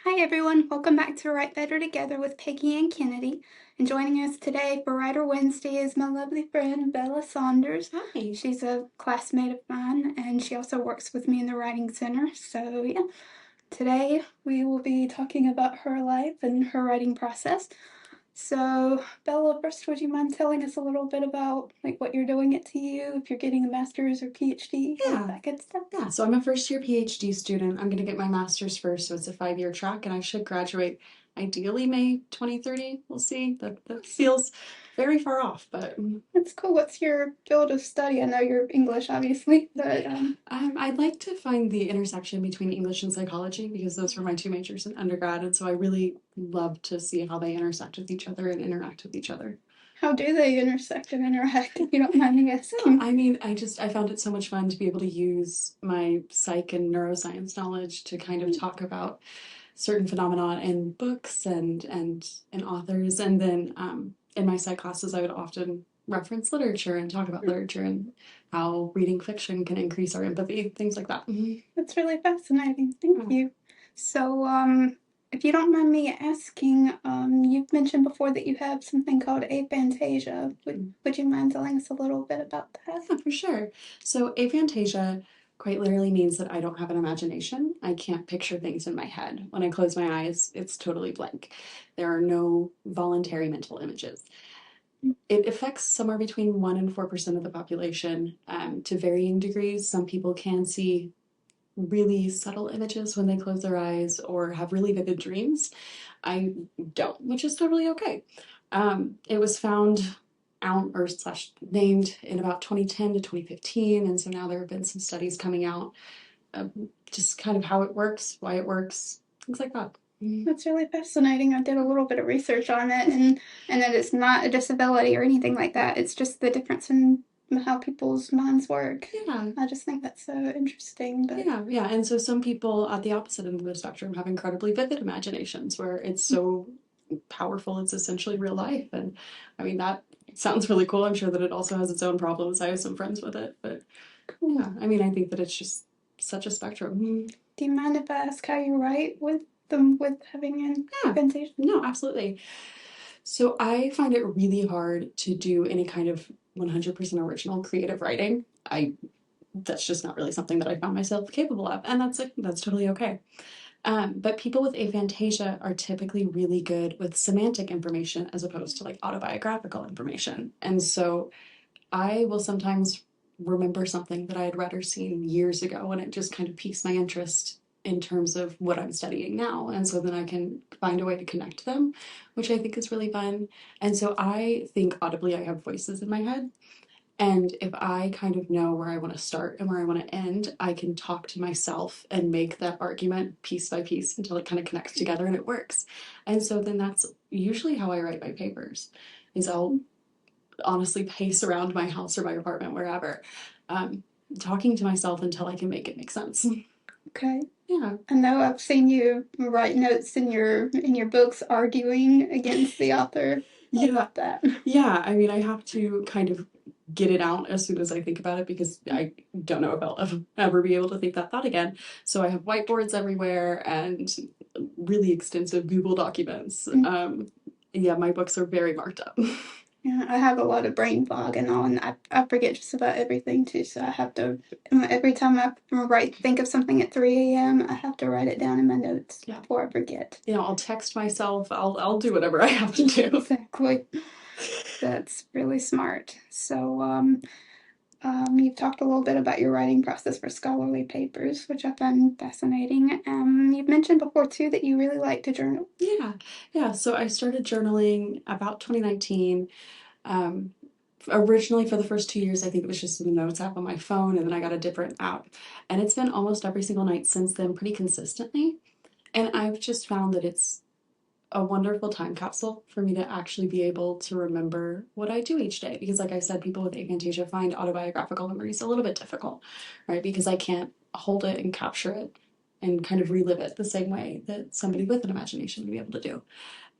Hi everyone, welcome back to Write Better Together with Peggy and Kennedy. And joining us today for Writer Wednesday is my lovely friend Bella Saunders. Hi. She's a classmate of mine and she also works with me in the Writing Center. So yeah, today we will be talking about her life and her writing process. So Bella, first would you mind telling us a little bit about what you're doing at TU, if you're getting a master's or PhD, all Yeah. that good stuff? Yeah. So I'm a first year PhD student. I'm going to get my master's first, so it's a 5-year track, and I should graduate ideally May 2030. We'll see. That Awesome. feels very far off, but That's cool. What's your field of study? I know you're English, obviously, but I'd like to find the intersection between English and psychology because those were my two majors in undergrad, and so I really love to see how they intersect with each other and interact with each other. how do they intersect and interact, if you don't mind me Yeah, asking? I mean, I found it so much fun to be able to use my psych and neuroscience knowledge to kind of talk about certain phenomena in books and authors. And then in my psych classes, I would often reference literature and talk about literature and how reading fiction can increase our empathy, things like that. That's really fascinating. Thank Yeah. you. So, if you don't mind me asking, you've mentioned before that you have something called aphantasia. Would you mind telling us a little bit about that? Yeah, for sure. So aphantasia quite literally means that I don't have an imagination. I can't picture things in my head. When I close my eyes, it's totally blank. There are no voluntary mental images. It affects somewhere between 1 and 4% of the population to varying degrees. Some people can see really subtle images when they close their eyes or have really vivid dreams. I don't, which is totally okay. It was found out or slash named in about 2010 to 2015, and so now there have been some studies coming out of just kind of how it works, why it works, things like that. That's really fascinating. I did a little bit of research on it, and that it's not a disability or anything like that. It's just the difference in how people's minds work. Yeah, I just think that's so interesting. But yeah. And so some people at the opposite end of the spectrum have incredibly vivid imaginations where it's so powerful, it's essentially real life. And I mean, that sounds really cool. I'm sure that it also has its own problems. I have some friends with it, but cool. yeah, I mean, I think that it's just such a spectrum. Do you mind if I ask how you write with them with having an Yeah, aphantasia? no, absolutely. So I find it really hard to do any kind of 100% original creative writing. I That's just not really something that I found myself capable of, and that's totally okay. But people with aphantasia are typically really good with semantic information as opposed to like autobiographical information. And so I will sometimes remember something that I had read or seen years ago, and it just kind of piques my interest in terms of what I'm studying now. And so then I can find a way to connect them, which I think is really fun. And so I think audibly I have voices in my head. And if I kind of know where I want to start and where I want to end, I can talk to myself and make that argument piece by piece until it kind of connects together and it works. And so then that's usually how I write my papers, is I'll honestly pace around my house or my apartment, wherever, um, talking to myself until I can make it make sense. Okay. Yeah. I know I've seen you write notes in your books arguing against the author. I Yeah. love that. Yeah. I mean, I have to kind of get it out as soon as I think about it because I don't know if I'll ever be able to think that thought again. So I have whiteboards everywhere and really extensive Google documents. Yeah, my books are very marked up. Yeah, I have a lot of brain fog and all, and I forget just about everything too. So I have to every time I think of something at 3 a.m. I have to write it down in my notes Yeah. before I forget. You know, I'll text myself. I'll do whatever I have to do. Exactly. That's really smart. So, you've talked a little bit about your writing process for scholarly papers, which I find fascinating. You've mentioned before too that you really like to journal. Yeah. Yeah. So I started journaling about 2019. Um, Originally, for the first 2 years, I think it was just the notes app on my phone, and then I got a different app. And it's been almost every single night since then, pretty consistently. And I've just found that it's a wonderful time capsule for me to actually be able to remember what I do each day. Because, like I said, people with aphantasia find autobiographical memories a little bit difficult, right? Because I can't hold it and capture it and kind of relive it the same way that somebody with an imagination would be able to do.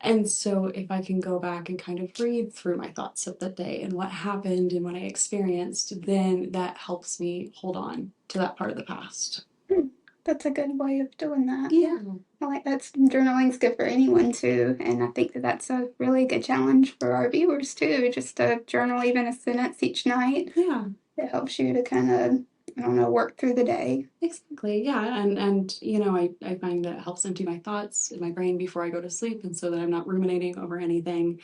And so, if I can go back and kind of read through my thoughts of the day and what happened and what I experienced, then that helps me hold on to that part of the past. Hmm, that's a good way of doing that. Yeah. Yeah, I like that's journaling's good for anyone too, and I think that that's a really good challenge for our viewers too. Just to journal even a sentence each night. Yeah. It helps you to kind of, I don't know, work through the day. Exactly. Yeah. And you know, I find that it helps empty my thoughts in my brain before I go to sleep, and so that I'm not ruminating over anything.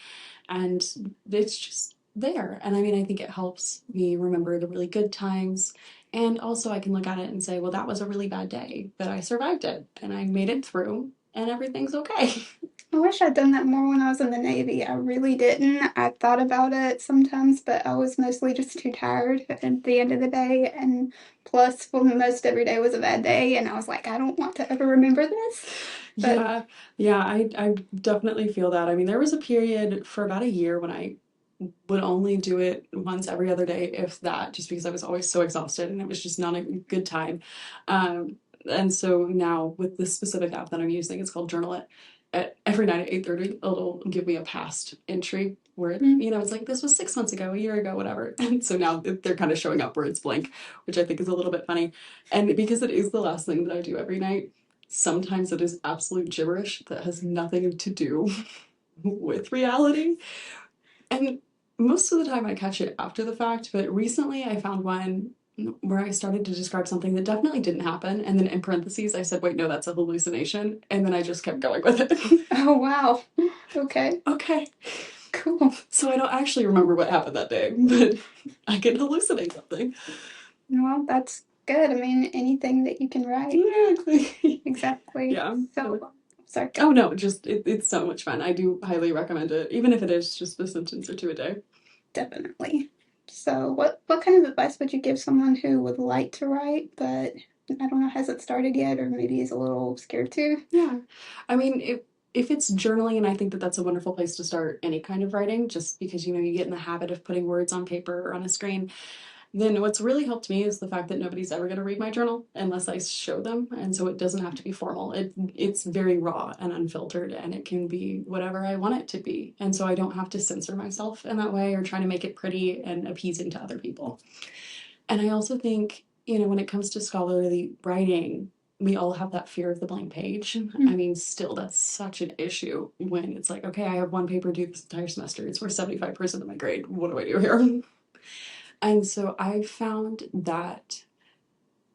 And it's just there. And I mean, I think it helps me remember the really good times. And also I can look at it and say, well, that was a really bad day, but I survived it and I made it through and everything's okay. I wish I'd done that more when I was in the Navy. I really didn't. I thought about it sometimes, but I was mostly just too tired at the end of the day. And plus, for most every day was a bad day, and I was like, I don't want to ever remember this. But Yeah, yeah, I definitely feel that. I mean, there was a period for about a year when I would only do it once every other day, if that, just because I was always so exhausted and it was just not a good time. And so now with this specific app that I'm using, it's called Journal It. Every night at 8:30, it'll give me a past entry where you know, it's like this was 6 months ago, a year ago, whatever. And so now they're kind of showing up where it's blank, which I think is a little bit funny. And because it is the last thing that I do every night, sometimes it is absolute gibberish that has nothing to do with reality. And most of the time I catch it after the fact, but recently I found one where I started to describe something that definitely didn't happen. And then in parentheses, I said, wait, no, that's a hallucination. And then I just kept going with it. oh wow, okay, Okay. cool. So I don't actually remember what happened that day, but I can hallucinate something. Well, that's good. I mean, anything that you can write. Exactly. Exactly. Yeah. So, sorry. Oh no, just it's so much fun. I do highly recommend it, even if it is just a sentence or two a day. Definitely. So, what kind of advice would you give someone who would like to write, but I don't know, hasn't started yet, or maybe is a little scared to? Yeah. I mean, if it's journaling, and I think that that's a wonderful place to start any kind of writing, just because you know you get in the habit of putting words on paper or on a screen, then what's really helped me is the fact that nobody's ever going to read my journal unless I show them, and so it doesn't have to be formal. It's very raw and unfiltered, and it can be whatever I want it to be, and so I don't have to censor myself in that way or try to make it pretty and appeasing to other people. And I also think, you know, when it comes to scholarly writing, we all have that fear of the blank page. I mean, still, that's such an issue when it's like, okay, I have one paper due this entire semester. It's worth 75% of my grade. What do I do here? And so I found that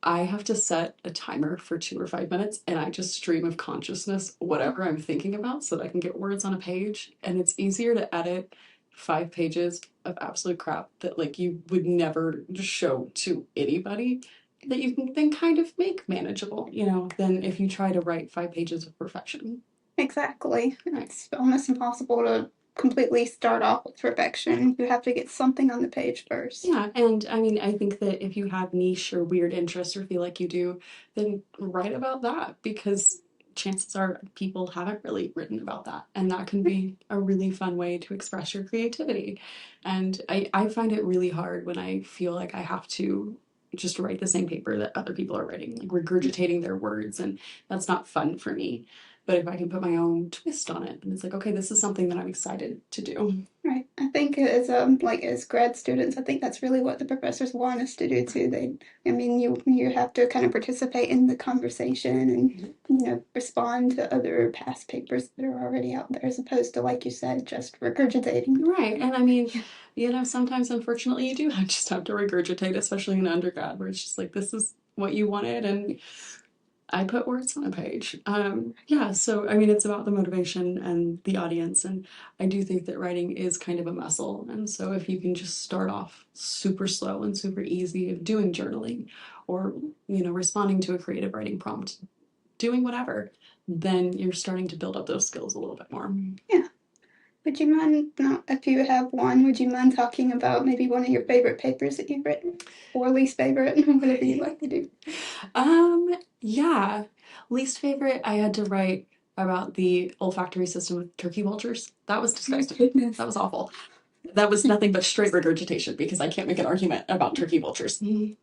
I have to set a timer for 2 or 5 minutes and I just stream of consciousness whatever I'm thinking about so that I can get words on a page. And it's easier to edit 5 pages of absolute crap that like you would never show to anybody that you can then kind of make manageable, you know, than if you try to write 5 pages of perfection. Exactly. Right. It's almost impossible to completely start off with perfection. You have to get something on the page first. Yeah, and I mean, I think that if you have niche or weird interests or feel like you do, then write about that because chances are people haven't really written about that. And that can be a really fun way to express your creativity. And I find it really hard when I feel like I have to just write the same paper that other people are writing, like regurgitating their words, and that's not fun for me. But if I can put my own twist on it, and it's like, okay, this is something that I'm excited to do. Right. I think as like as grad students, I think that's really what the professors want us to do too. I mean, you have to kind of participate in the conversation and respond to other past papers that are already out there, as opposed to like you said, just regurgitating. Right. And I mean, you know, sometimes unfortunately you do just have to regurgitate, especially in undergrad, where it's just like, this is what you wanted, and I put words on a page. Yeah, so I mean, it's about the motivation and the audience, and I do think that writing is kind of a muscle. And so if you can just start off super slow and super easy of doing journaling or, you know, responding to a creative writing prompt, doing whatever, then you're starting to build up those skills a little bit more. Yeah. Would you mind, not if you have one, would you mind talking about maybe one of your favorite papers that you've written? Or least favorite, whatever you'd like to do. Yeah. Least favorite, I had to write about the olfactory system with turkey vultures. That was Oh, disgusting. goodness. That was awful. That was nothing but straight regurgitation because I can't make an argument about turkey vultures. Mm.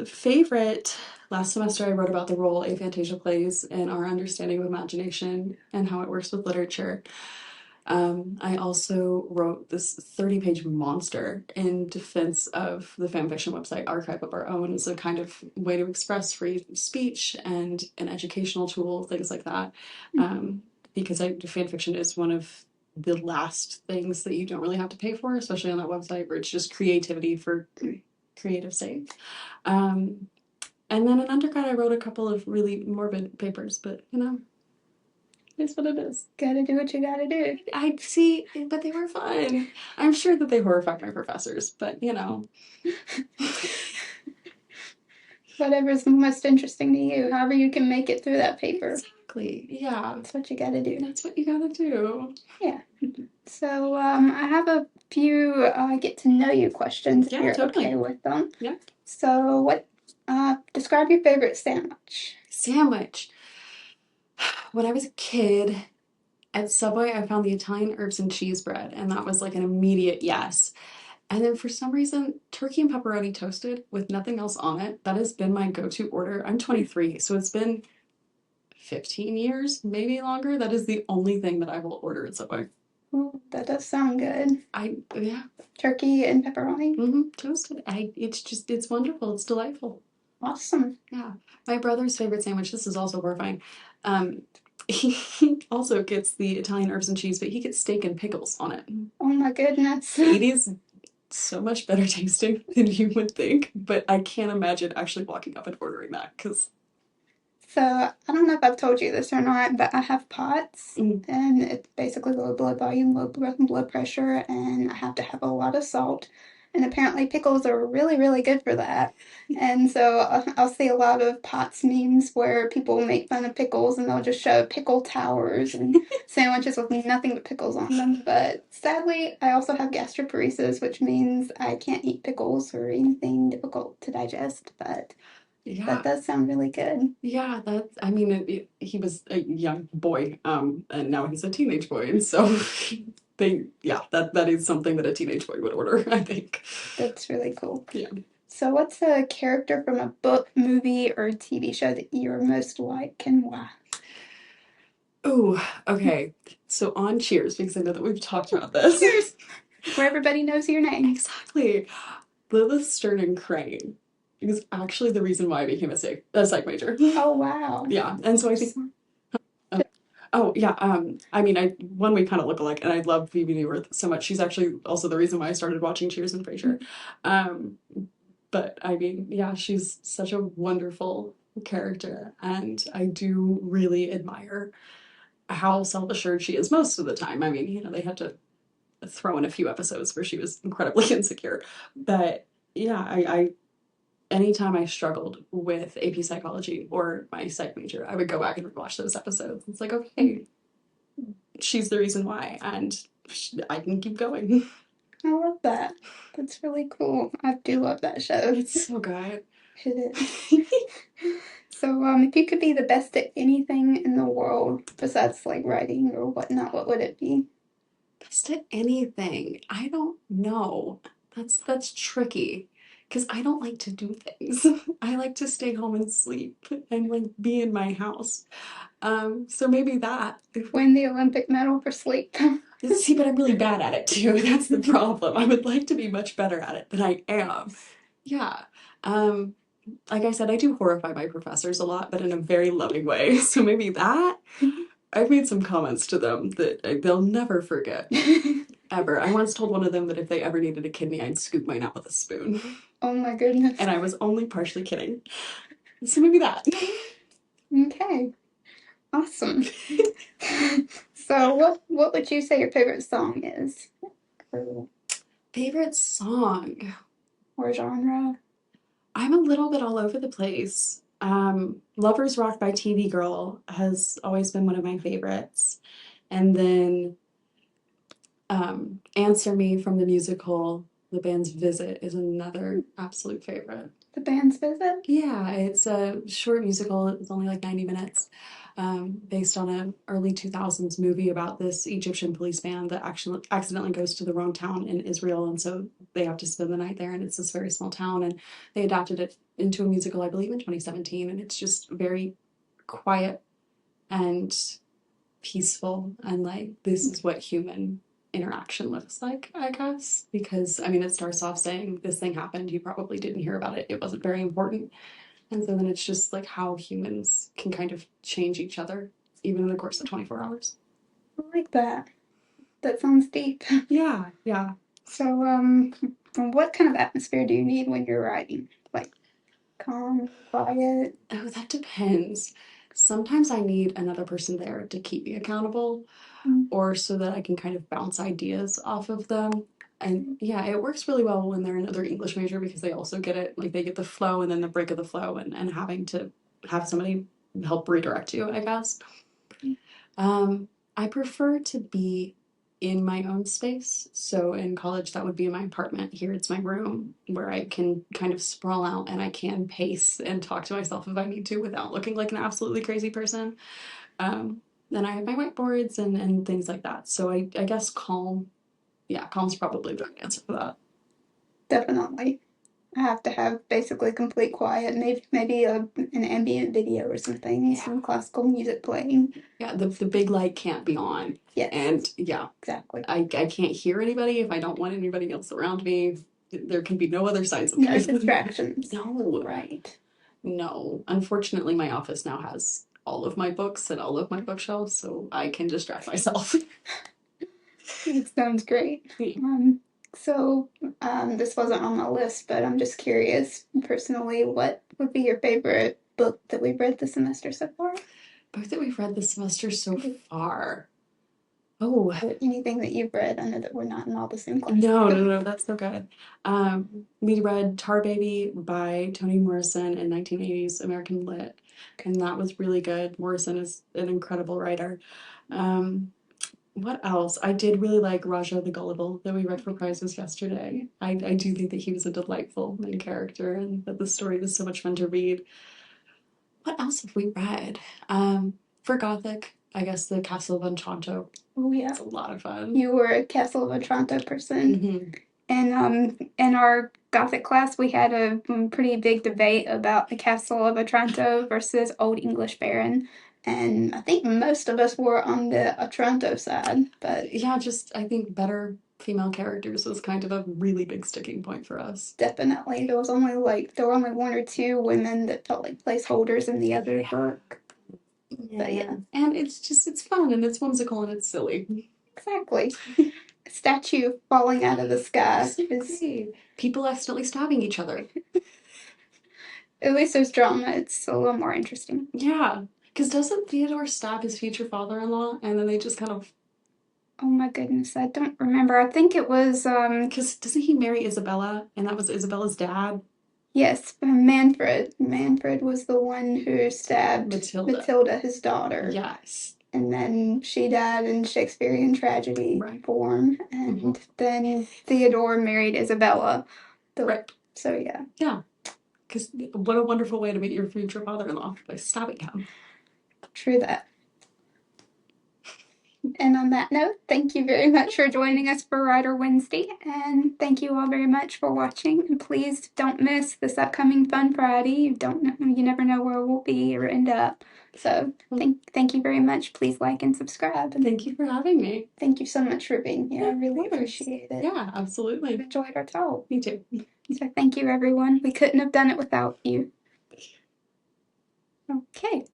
Favorite, last semester I wrote about the role aphantasia plays in our understanding of imagination and how it works with literature. I also wrote this 30-page monster in defense of the fanfiction website Archive of Our Own. It's a kind of way to express free speech and an educational tool, things like that. Because fanfiction is one of the last things that you don't really have to pay for, especially on that website where it's just creativity for creative sake. And then in undergrad, I wrote a couple of really morbid papers, but it's what it is. Gotta do what you gotta do. I see, but they were fun. I'm sure that they horrified my professors, but Whatever's most interesting to you, however you can make it through that paper. Exactly. Yeah. That's what you gotta do. That's what you gotta do. Yeah. So I have a few get to know you questions if you're totally. okay with them. Yeah. So describe your favorite sandwich. Sandwich. When I was a kid, at Subway, I found the Italian herbs and cheese bread, and that was like an immediate yes. And then for some reason, turkey and pepperoni toasted with nothing else on it, that has been my go-to order. I'm 23, so it's been 15 years, maybe longer. That is the only thing that I will order at Subway. Ooh, that does sound good. Yeah. Turkey and pepperoni. Toasted. It's wonderful. It's delightful. Awesome. Yeah. My brother's favorite sandwich, this is also horrifying. He also gets the Italian herbs and cheese, but he gets steak and pickles on it. Oh my goodness. It is so much better tasting than you would think, but I can't imagine actually walking up and ordering that because. So I don't know if I've told you this or not, but I have POTS, and it's basically low blood volume, low blood pressure, and I have to have a lot of salt. And apparently pickles are really, really good for that. And so I'll see a lot of POTS memes where people make fun of pickles and they'll just show pickle towers and sandwiches with nothing but pickles on them. But sadly, I also have gastroparesis, which means I can't eat pickles or anything difficult to digest. But Yeah. that does sound really good. Yeah, he was a young boy, and now he's a teenage boy, and so that is something that a teenage boy would order, I think. That's really cool. Yeah. So what's a character from a book, movie, or TV show that you're most like and why? Oh, okay. So on Cheers, because I know that we've talked about this. Cheers! Where everybody knows your name. Exactly. Lilith Sterling Crane is actually the reason why I became a psych major. Oh, wow. Yeah, and so I think. Oh yeah, we kind of look alike, and I love Phoebe Newirth so much. She's actually also the reason why I started watching Cheers and Frasier. But I mean, yeah, she's such a wonderful character, and I do really admire how self-assured she is most of the time. I mean, they had to throw in a few episodes where she was incredibly insecure, but yeah, I anytime I struggled with AP psychology or my psych major, I would go back and rewatch those episodes. It's like, okay, she's the reason why, and I can keep going. I love that. That's really cool. I do love that show. It's so good. It is. So, if you could be the best at anything in the world besides like writing or whatnot, what would it be? Best at anything? I don't know. That's tricky. Because I don't like to do things. I like to stay home and sleep and like be in my house. So maybe that. Win the Olympic medal for sleep. See, but I'm really bad at it too. That's the problem. I would like to be much better at it than I am. Yeah. Like I said, I do horrify my professors a lot, but in a very loving way. So maybe that. I've made some comments to them that they'll never forget. Ever. I once told one of them that if they ever needed a kidney, I'd scoop mine out with a spoon. Oh my goodness. And I was only partially kidding. So maybe that. Okay. Awesome. So what would you say your favorite song is? Favorite song? Or genre? I'm a little bit all over the place. Lovers Rock by TV Girl has always been one of my favorites. And then Answer Me from the musical The Band's Visit is another absolute favorite. The Band's Visit? Yeah, it's a short musical. It's only like 90 minutes, based on an early 2000s movie about this Egyptian police band that actually accidentally goes to the wrong town in Israel, and so they have to spend the night there, and it's this very small town, and they adapted it into a musical, I believe, in 2017, and it's just very quiet and peaceful and like this is what human interaction looks like, I guess. Because I mean, it starts off saying this thing happened, you probably didn't hear about it, it wasn't very important. And so then it's just like how humans can kind of change each other, even in the course of 24 hours. I like that. That sounds deep. Yeah, yeah. So, what kind of atmosphere do you need when you're writing? Like calm, quiet? Oh, that depends. Sometimes I need another person there to keep me accountable or so that I can kind of bounce ideas off of them. And yeah, it works really well when they're another English major because they also get it, like they get the flow and then the break of the flow and having to have somebody help redirect you, I guess. I prefer to be in my own space. So in college, that would be in my apartment. Here, it's my room where I can kind of sprawl out and I can pace and talk to myself if I need to without looking like an absolutely crazy person. Then I have my whiteboards and things like that. So I guess calm, yeah, calm's probably the right answer for that. Definitely. I have to have basically complete quiet, maybe an ambient video or something, Yeah. some classical music playing. Yeah, the big light can't be on. Yes. And yeah, exactly. I can't hear anybody if I don't want anybody else around me. There can be no other signs of No life. distractions. No. Right. No. Unfortunately, my office now has all of my books and all of my bookshelves, so I can distract myself. It sounds great. This wasn't on my list, but I'm just curious, personally, what would be your favorite book that we've read this semester so far? Book that we've read this semester so far. Oh, anything that you've read? I know that we're not in all the same classes. no, that's so good. We read Tar Baby by Toni Morrison in 1980s American Lit, and that was really good. Morrison is an incredible writer. What else? I did really like Raja the Gullible that we read for prizes yesterday. I do think that he was a delightful main character and that the story was so much fun to read. What else have we read? For Gothic, I guess The Castle of Otranto. Oh yeah, it's a lot of fun. You were a Castle of Otranto person. Mm-hmm. And in our Gothic class, we had a pretty big debate about the Castle of Otranto versus Old English Baron. And I think most of us were on the Otranto side, but yeah, just I think better female characters was kind of a really big sticking point for us. Definitely. There were only one or two women that felt like placeholders in the other book. But yeah. And it's fun and it's whimsical and it's silly. Exactly. A statue falling out of the sky is people accidentally stabbing each other. At least there's drama. It's a little more interesting. Yeah. Because doesn't Theodore stab his future father-in-law and then they just kind of... Oh my goodness, I don't remember. I think it was, because doesn't he marry Isabella and that was Isabella's dad? Yes, Manfred. Manfred was the one who stabbed Matilda, his daughter. Yes. And then she died in Shakespearean tragedy form. And then Theodore married Isabella. Right. So yeah. Yeah. Because what a wonderful way to meet your future father-in-law, by stabbing him. True that. And on that note, thank you very much for joining us for Writer Wednesday, and thank you all very much for watching. And please don't miss this upcoming Fun Friday. You never know where we'll be or end up. So thank you very much. Please like and subscribe. And thank you for having me. Thank you so much for being here. I really appreciate it. Yeah, absolutely. I've enjoyed our talk. Me too. So thank you, everyone. We couldn't have done it without you. Okay.